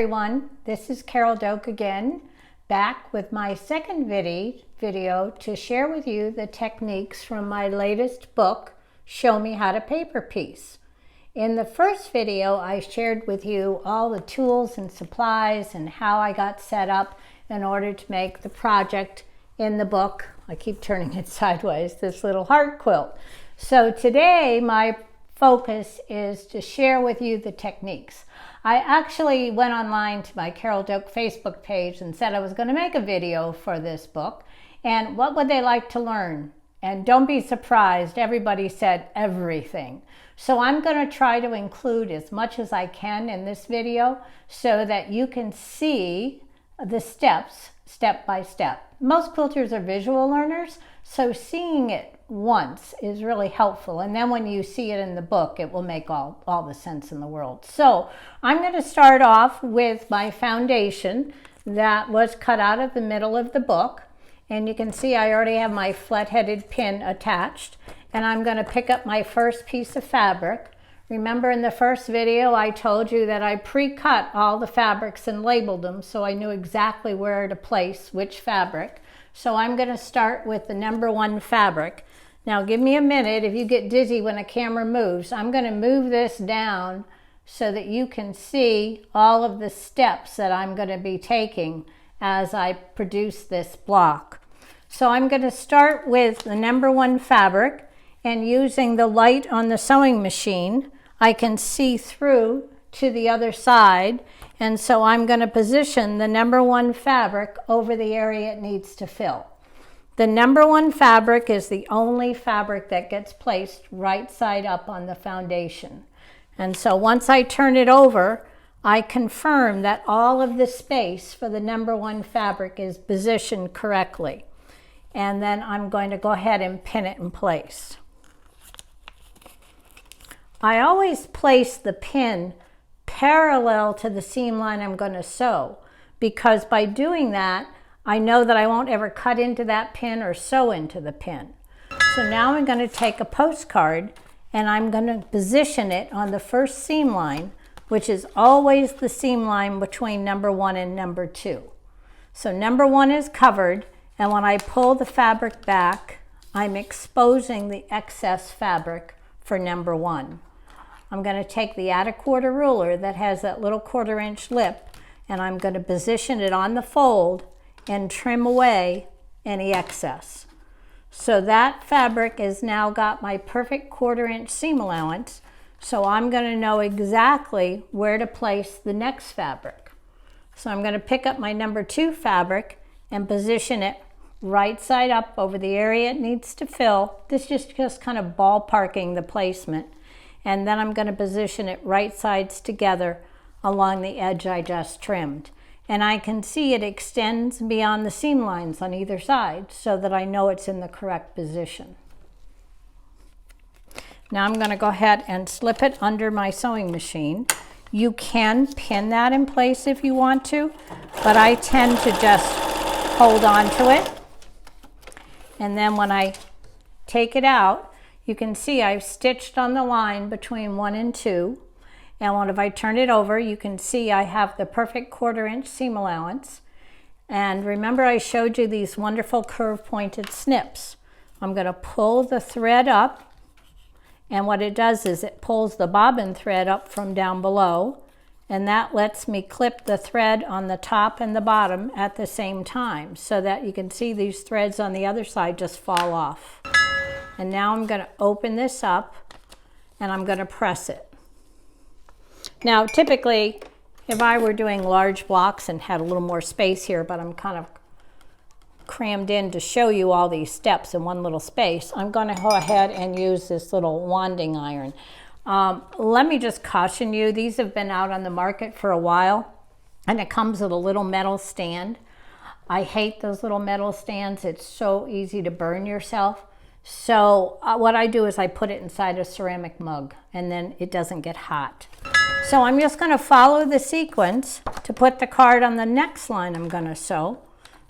everyone, this is Carol Doak again, back with my second video to share with you the techniques from my latest book, Show Me How to Paper Piece. In the first video, I shared with you all the tools and supplies and how I got set up in order to make the project in the book. I keep turning it sideways, this little heart quilt. So today, my focus is to share with you the techniques. I actually went online to my Carol Doak Facebook page and said I was going to make a video for this book, and what would they like to learn? And don't be surprised, everybody said everything. So I'm going to try to include as much as I can in this video so that you can see the steps, step by step. Most quilters are visual learners, so seeing it once is really helpful, and then when you see it in the book it will make all the sense in the world. So I'm going to start off with my foundation that was cut out of the middle of the book, and you can see I already have my flat-headed pin attached, and I'm going to pick up my first piece of fabric. Remember in the first video I told you that I pre-cut all the fabrics and labeled them so I knew exactly where to place which fabric. So I'm going to start with the number 1 fabric. Now give me a minute if you get dizzy when a camera moves. I'm going to move this down so that you can see all of the steps that I'm going to be taking as I produce this block. So I'm going to start with the number 1 fabric, and using the light on the sewing machine I can see through to the other side, and so I'm going to position the number 1 fabric over the area it needs to fill. The number 1 fabric is the only fabric that gets placed right side up on the foundation. And so once I turn it over, I confirm that all of the space for the number 1 fabric is positioned correctly. And then I'm going to go ahead and pin it in place. I always place the pin parallel to the seam line I'm going to sew, because by doing that I know that I won't ever cut into that pin or sew into the pin. So now I'm going to take a postcard and I'm going to position it on the first seam line, which is always the seam line between number 1 and number 2. So number 1 is covered, and when I pull the fabric back, I'm exposing the excess fabric for number 1. I'm going to take the add-a-quarter ruler that has that little 1/4 inch lip, and I'm going to position it on the fold and trim away any excess. So that fabric has now got my perfect 1/4 inch seam allowance, so I'm going to know exactly where to place the next fabric. So I'm going to pick up my number 2 fabric and position it right side up over the area it needs to fill. This is just kind of ballparking the placement. And then I'm going to position it right sides together along the edge I just trimmed. And I can see it extends beyond the seam lines on either side so that I know it's in the correct position. Now I'm going to go ahead and slip it under my sewing machine. You can pin that in place if you want to, but I tend to just hold on to it. And then when I take it out, you can see I've stitched on the line between 1 and 2. And if I turn it over, you can see I have the perfect 1/4 inch seam allowance. And remember I showed you these wonderful curve pointed snips. I'm going to pull the thread up, and what it does is it pulls the bobbin thread up from down below, and that lets me clip the thread on the top and the bottom at the same time, so that you can see these threads on the other side just fall off. And now I'm going to open this up and I'm going to press it. Now typically if I were doing large blocks and had a little more space here, but I'm kind of crammed in to show you all these steps in one little space, I'm going to go ahead and use this little wanding iron. Let me just caution you, these have been out on the market for a while, and it comes with a little metal stand. I hate those little metal stands. It's so easy to burn yourself. So what I do is I put it inside a ceramic mug, and then it doesn't get hot. So I'm just going to follow the sequence to put the card on the next line I'm going to sew,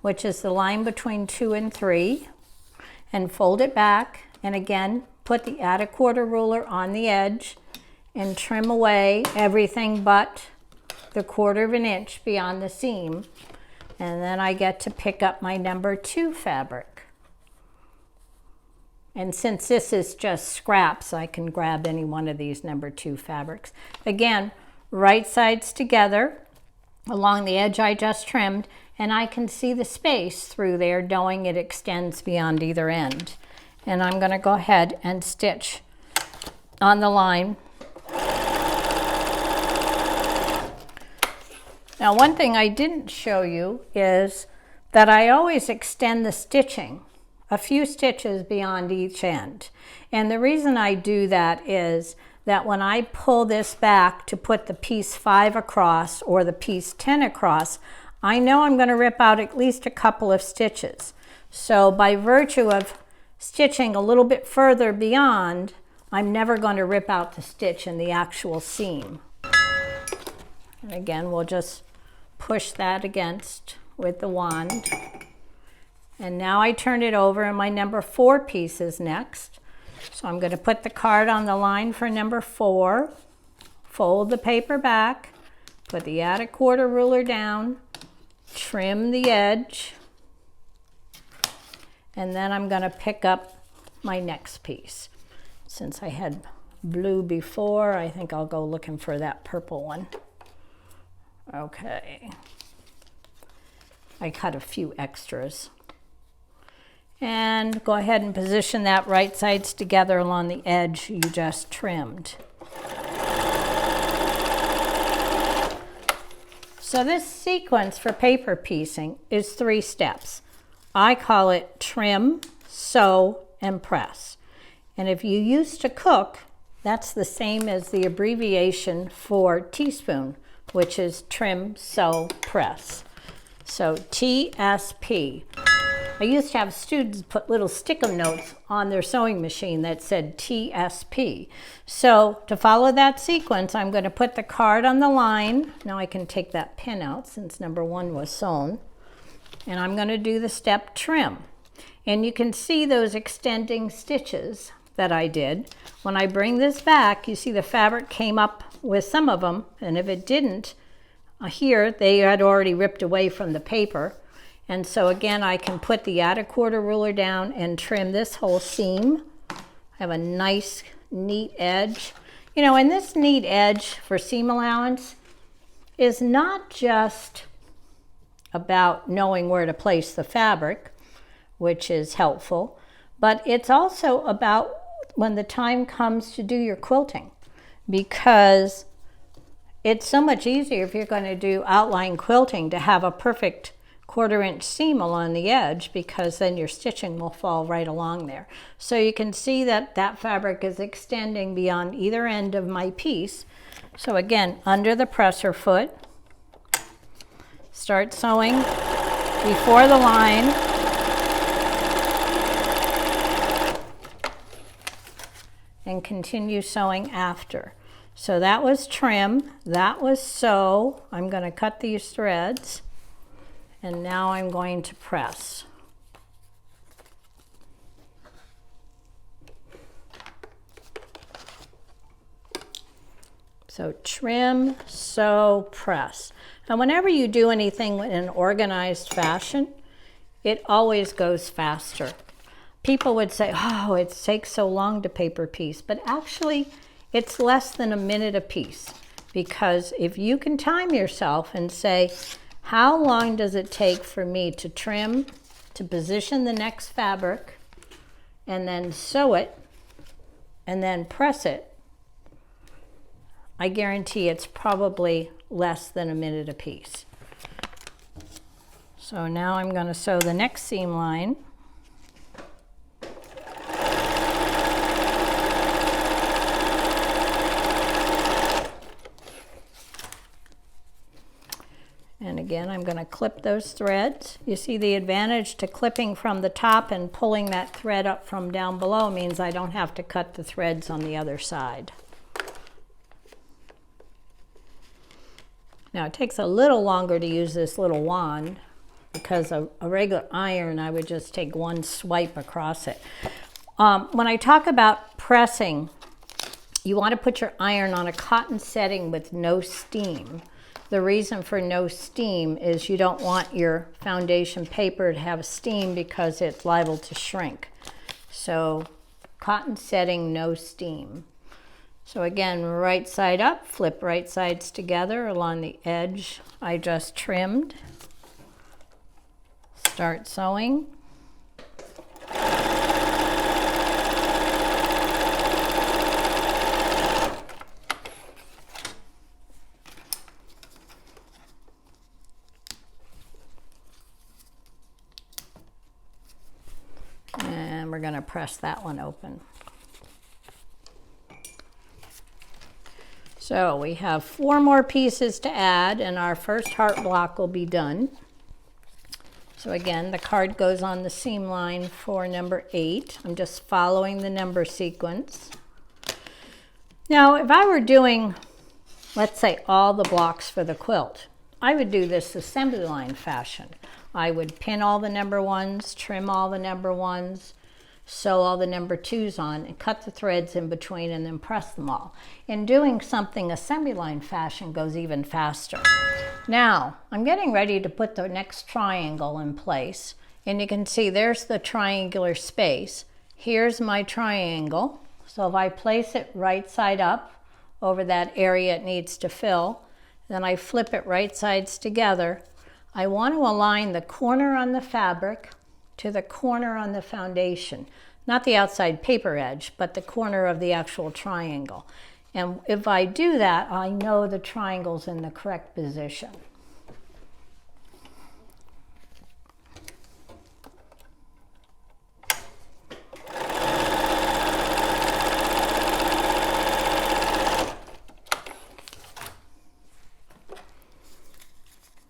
which is the line between 2 and 3, and fold it back, and again put the add-a-quarter ruler on the edge and trim away everything but the 1/4 of an inch beyond the seam, and then I get to pick up my number 2 fabric. And since this is just scraps, I can grab any one of these number 2 fabrics. Again, right sides together along the edge I just trimmed, and I can see the space through there knowing it extends beyond either end. And I'm going to go ahead and stitch on the line. Now, one thing I didn't show you is that I always extend the stitching a few stitches beyond each end. And the reason I do that is that when I pull this back to put the piece 5 across or the piece 10 across, I know I'm going to rip out at least a couple of stitches. So by virtue of stitching a little bit further beyond, I'm never going to rip out the stitch in the actual seam. And again, we'll just push that against with the wand. And now I turn it over, and my number 4 piece is next. So I'm going to put the card on the line for number 4, fold the paper back, put the add 1/4 ruler down, trim the edge, and then I'm going to pick up my next piece. Since I had blue before, I think I'll go looking for that purple one. Okay. I cut a few extras. And go ahead and position that right sides together along the edge you just trimmed. So this sequence for paper piecing is 3 steps. I call it trim, sew, and press. And if you used to cook, that's the same as the abbreviation for teaspoon, which is trim, sew, press. So TSP. I used to have students put little stick-em notes on their sewing machine that said TSP. So to follow that sequence, I'm going to put the card on the line. Now I can take that pin out since number 1 was sewn. And I'm going to do the step trim. And you can see those extending stitches that I did. When I bring this back, you see the fabric came up with some of them, and if it didn't, here they had already ripped away from the paper. And so again, I can put the add 1/4 ruler down and trim this whole seam. I have a nice, neat edge. You know, and this neat edge for seam allowance is not just about knowing where to place the fabric, which is helpful, but it's also about when the time comes to do your quilting, because it's so much easier if you're going to do outline quilting to have a perfect 1/4 inch seam along the edge, because then your stitching will fall right along there. So you can see that that fabric is extending beyond either end of my piece. So again, under the presser foot, start sewing before the line. And continue sewing after. So that was trim, that was sew. I'm going to cut these threads. And now I'm going to press. So trim, sew, press. And whenever you do anything in an organized fashion, it always goes faster. People would say, oh, it takes so long to paper piece, but actually it's less than a minute a piece, because if you can time yourself and say, how long does it take for me to trim, to position the next fabric, and then sew it, and then press it, I guarantee it's probably less than a minute a piece. So now I'm going to sew the next seam line. And again, I'm going to clip those threads. You see, the advantage to clipping from the top and pulling that thread up from down below means I don't have to cut the threads on the other side. Now, it takes a little longer to use this little wand, because a regular iron, I would just take one swipe across it. When I talk about pressing, you want to put your iron on a cotton setting with no steam, The reason for no steam is you don't want your foundation paper to have steam because it's liable to shrink. So cotton setting, no steam. So again, right side up, flip right sides together along the edge I just trimmed. Start sewing. And we're going to press that one open. So we have 4 more pieces to add and our first heart block will be done. So again, the card goes on the seam line for number 8. I'm just following the number sequence. Now, if I were doing, let's say, all the blocks for the quilt, I would do this assembly line fashion. I would pin all the number 1s, trim all the number 1s, sew all the number 2s on, and cut the threads in between and then press them all. In doing something assembly line fashion goes even faster. Now, I'm getting ready to put the next triangle in place, and you can see there's the triangular space. Here's my triangle. So if I place it right side up over that area it needs to fill, then I flip it right sides together. I want to align the corner on the fabric to the corner on the foundation, not the outside paper edge, but the corner of the actual triangle. And if I do that, I know the triangle's in the correct position.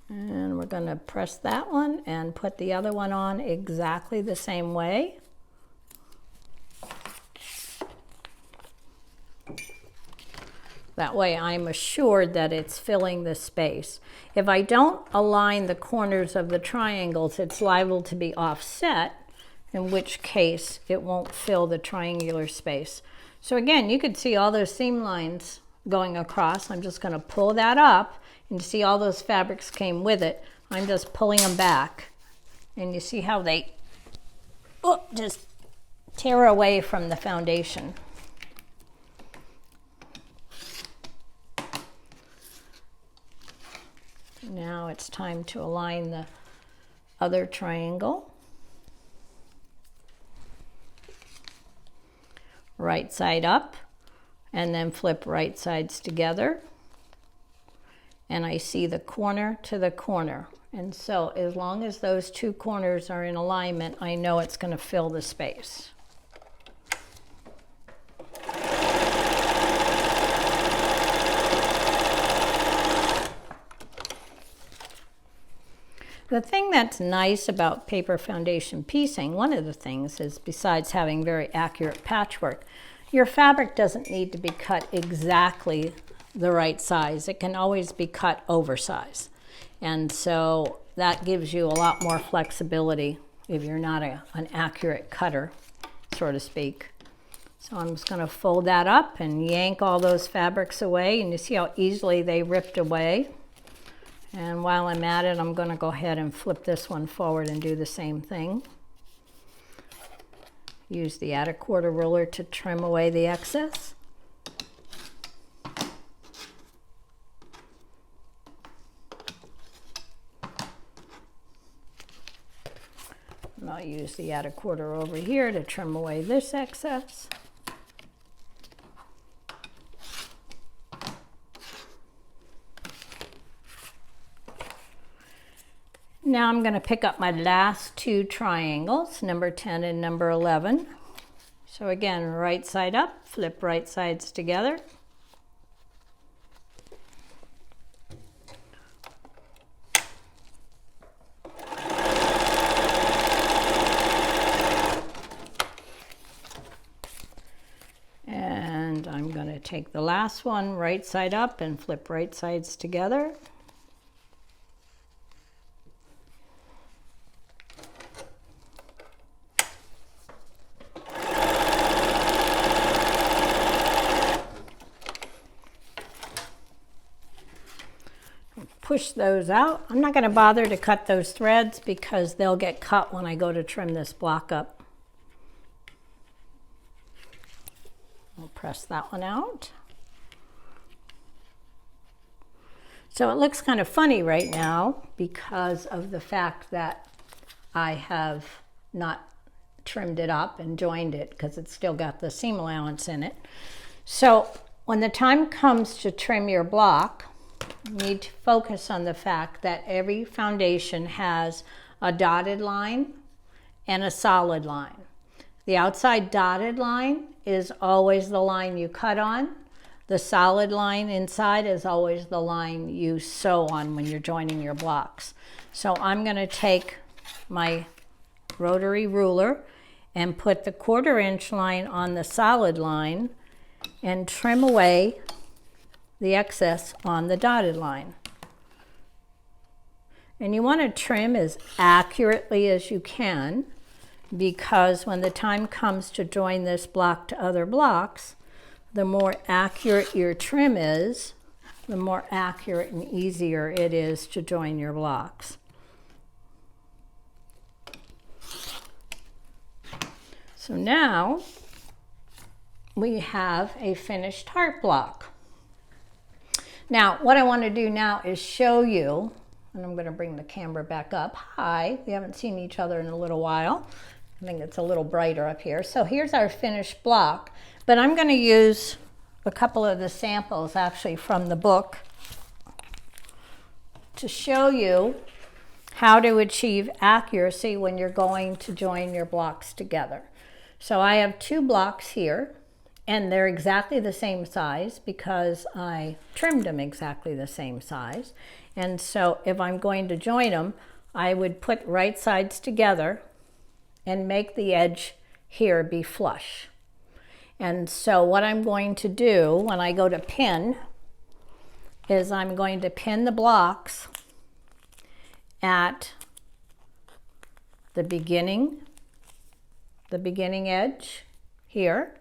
And we're going to press that one and put the other one on exactly the same way. That way I'm assured that it's filling the space. If I don't align the corners of the triangles, it's liable to be offset, in which case it won't fill the triangular space. So again, you could see all those seam lines going across. I'm just going to pull that up, and you see all those fabrics came with it. I'm just pulling them back, and you see how they just tear away from the foundation. Now it's time to align the other triangle. Right side up, and then flip right sides together. And I see the corner to the corner. And so as long as those 2 corners are in alignment, I know it's going to fill the space. The thing that's nice about paper foundation piecing, one of the things is, besides having very accurate patchwork, your fabric doesn't need to be cut exactly the right size. It can always be cut oversized. And so that gives you a lot more flexibility if you're not an accurate cutter, so to speak. So I'm just going to fold that up and yank all those fabrics away, and you see how easily they ripped away. And while I'm at it, I'm going to go ahead and flip this one forward and do the same thing. Use the add a quarter ruler to trim away the excess. And I'll use the add a quarter over here to trim away this excess. Now I'm going to pick up my last 2 triangles, number 10 and number 11. So again, right side up, flip right sides together. And I'm going to take the last one, right side up, and flip right sides together. push those out. I'm not going to bother to cut those threads because they'll get cut when I go to trim this block up. I'll press that one out. So it looks kind of funny right now because of the fact that I have not trimmed it up and joined it because it's still got the seam allowance in it. So when the time comes to trim your block, you need to focus on the fact that every foundation has a dotted line and a solid line. The outside dotted line is always the line you cut on. The solid line inside is always the line you sew on when you're joining your blocks. So I'm going to take my rotary ruler and put the 1/4 inch line on the solid line and trim away the excess on the dotted line. And you want to trim as accurately as you can, because when the time comes to join this block to other blocks, the more accurate your trim is, the more accurate and easier it is to join your blocks. So now we have a finished heart block. Now, what I want to do now is show you, and I'm going to bring the camera back up. Hi, we haven't seen each other in a little while. I think it's a little brighter up here. So here's our finished block, but I'm going to use a couple of the samples actually from the book to show you how to achieve accuracy when you're going to join your blocks together. So I have 2 blocks here, and they're exactly the same size because I trimmed them exactly the same size. And so if I'm going to join them, I would put right sides together and make the edge here be flush. And so what I'm going to do when I go to pin is I'm going to pin the blocks at the beginning edge here,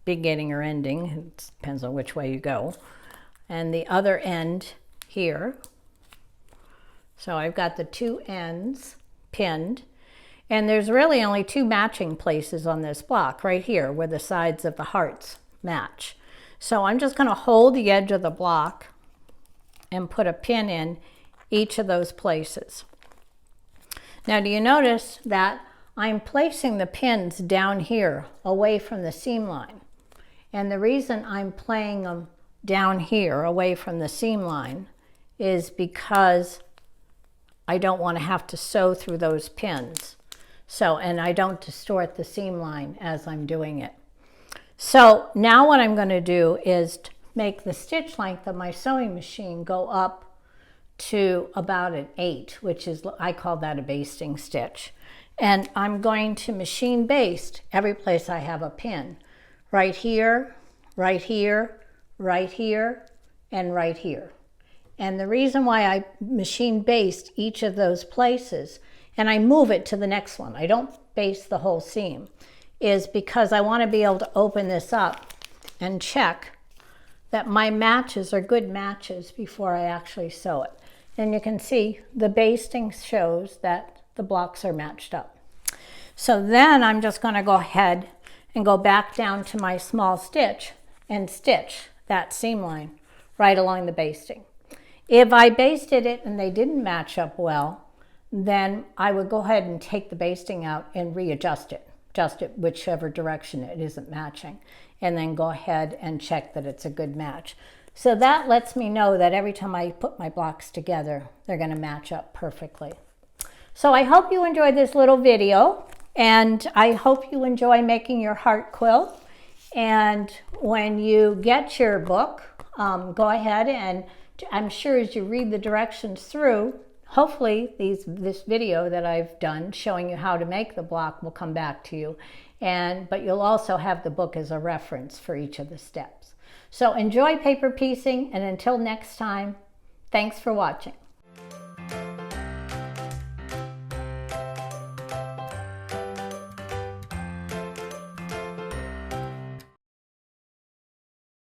beginning or ending, it depends on which way you go, and the other end here. So I've got the 2 ends pinned, and there's really only 2 matching places on this block, right here where the sides of the hearts match. So I'm just going to hold the edge of the block and put a pin in each of those places. Now, do you notice that I'm placing the pins down here away from the seam line? And the reason I'm playing them down here away from the seam line is because I don't want to have to sew through those pins. So, and I don't distort the seam line as I'm doing it. So now what I'm going to do is make the stitch length of my sewing machine go up to about an 8, which is, I call that a basting stitch. And I'm going to machine baste every place I have a pin. Right here, right here, right here, and right here. And the reason why I machine baste each of those places, and I move it to the next one, I don't baste the whole seam, is because I want to be able to open this up and check that my matches are good matches before I actually sew it. And you can see the basting shows that the blocks are matched up. So then I'm just going to go ahead and go back down to my small stitch and stitch that seam line right along the basting. If I basted it and they didn't match up well, then I would go ahead and take the basting out and readjust it, adjust it whichever direction it isn't matching, and then go ahead and check that it's a good match. So that lets me know that every time I put my blocks together, they're going to match up perfectly. So I hope you enjoyed this little video, and I hope you enjoy making your heart quilt. And when you get your book, go ahead and I'm sure as you read the directions through, hopefully this video that I've done showing you how to make the block will come back to you. But you'll also have the book as a reference for each of the steps. So enjoy paper piecing, and until next time, thanks for watching.